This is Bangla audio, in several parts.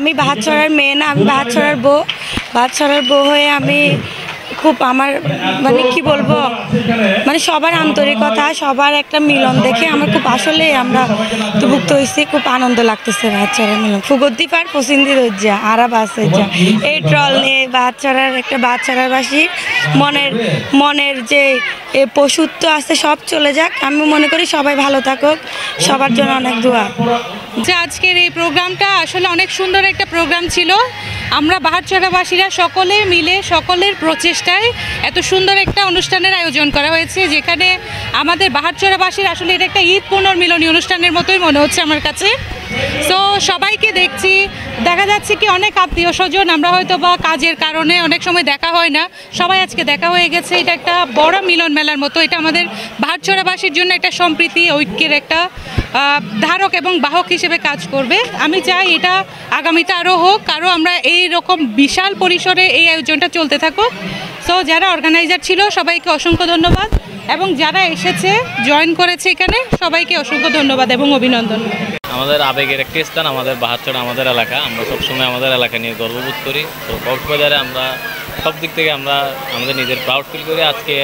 আমি বাহাতছড়ার মেয়ে না, আমি বাহাতছড়ার বউ। বাহাতছড়ার বউ হয়ে আমি খুব আমার মানে কি বলবো, মানে সবার আন্তরিকতা, সবার একটা মিলন দেখে আমার খুব আসলে আমরা ভুক্ত হয়েছি, খুব আনন্দ লাগতেছে। বাহাতছড়ার মিলন ফুগদ্দি পার পসিন্দি রজ্জা আরা বাস যা এই ট্রল নিয়ে বাহাতছড়ার একটা বাহাতছড়ারবাসীর মনের যে পশুত্ব আছে সব চলে যাক। আমি মনে করি সবাই ভালো থাকুক, সবার জন্য অনেক দোয়া। যে আজকের এই প্রোগ্রামটা আসলে অনেক সুন্দর একটা প্রোগ্রাম ছিল। আমরা বাহাতছড়াবাসীরা সকলে মিলে সকলের প্রচেষ্টায় এত সুন্দর একটা অনুষ্ঠানের আয়োজন করা হয়েছে, যেখানে আমাদের বাহাতছড়াবাসীর আসলে এটা একটা ঈদ পুনর্মিলনী অনুষ্ঠানের মতোই মনে হচ্ছে আমার কাছে। সো সবাইকে দেখছি, দেখা যাচ্ছে কি অনেক আত্মীয় স্বজন, আমরা হয়তো বা কাজের কারণে অনেক সময় দেখা হয় না, সবাই আজকে দেখা হয়ে গেছে। এটা একটা বড় মিলন মেলার মতো। এটা আমাদের বাহাতছড়াবাসীর জন্য একটা সম্প্রীতি ঐক্যের একটা ধারক এবং বাহক হিসেবে কাজ করবে। আমি চাই এটা আগামীতে আরও হোক, আরও আমরা এই রকম বিশাল পরিসরে এই আয়োজনটা চলতে থাকুক। সো যারা অর্গানাইজার ছিল সবাইকে অসংখ্য ধন্যবাদ, এবং যারা এসেছে জয়েন করেছে এখানে সবাইকে অসংখ্য ধন্যবাদ এবং অভিনন্দন। আমাদের আবেগের একটি স্থান আমাদের বাহাতছড়া, আমাদের এলাকা। আমরা সবসময় আমাদের এলাকা নিয়ে গর্ববোধ করি। তো কক্সবাজারে আমরা সব দিক থেকে আমরা আমাদের নিজের প্রাউড ফিল করি। আজকে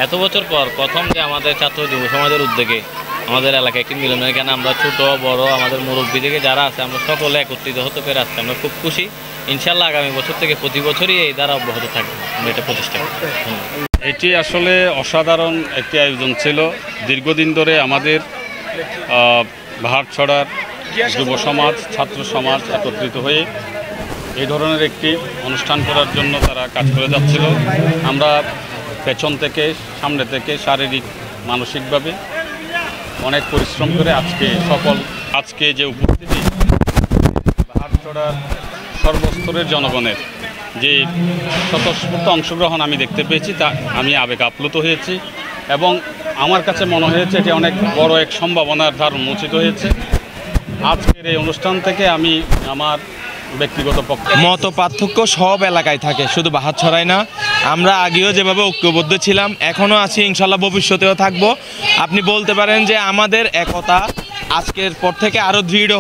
এত বছর পর প্রথম যে আমাদের ছাত্র যুব সমাজের উদ্যোগে আমাদের এলাকায় একটি মিলন, এখানে আমরা ছোট বড় আমাদের মুরব্বী থেকে যারা আছে আমরা সকলে একত্রিত হতে পেরে আজকে আমরা খুব খুশি। ইনশাল্লাহ আগামী বছর থেকে প্রতি বছরই এই দ্বারা অব্যাহত থাকবে, আমরা এটা প্রতিষ্ঠা করি। এটি আসলে অসাধারণ একটি আয়োজন ছিল। দীর্ঘদিন ধরে আমাদের বাহাতছড়ার যুব সমাজ, ছাত্র সমাজ একত্রিত হয়ে এই ধরনের একটি অনুষ্ঠান করার জন্য তারা কাজ করে যাচ্ছিল। আমরা পেছন থেকে সামনে থেকে শারীরিক মানসিকভাবে অনেক পরিশ্রম করে আজকে যে উপস্থিতি বাহাতছড়ার সর্বস্তরের জনগণের যে স্বতঃস্ফূর্ত অংশগ্রহণ আমি দেখতে পেয়েছি, তা আমি আবেগ আপ্লুত হয়েছি এবং আমার কাছে মনে হয়েছে এটি অনেক বড় এক সম্ভাবনার দ্বার উন্মোচিত হয়েছে। আজকের এই অনুষ্ঠান থেকে আমি আমার ব্যক্তিগত পক্ষে মত পার্থক্য সব এলাকায় থাকে, শুধু বাহাতছড়ায় না। আমরা আগেও যেভাবে ঐক্যবদ্ধ ছিলাম এখনও আছি, ইনশাল্লাহ ভবিষ্যতেও থাকব। আপনি বলতে পারেন যে আমাদের একতা আজকের পর থেকে আরও দৃঢ়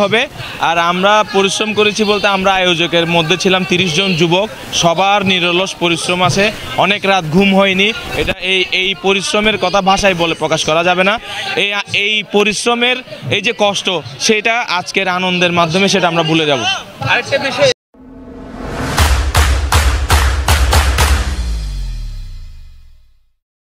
হবে। আর আমরা পরিশ্রম করেছি বলতে আমরা আয়োজকের মধ্যে ছিলাম 30 জন যুবক, সবার নিরলস পরিশ্রম আছে, অনেক রাত ঘুম হয়নি। এটা এই পরিশ্রমের কথা ভাষায় বলে প্রকাশ করা যাবে না। এই পরিশ্রমের এই যে কষ্ট, সেটা আজকের আনন্দের মাধ্যমে সেটা আমরা ভুলে যাব। আরেকটা বিষয়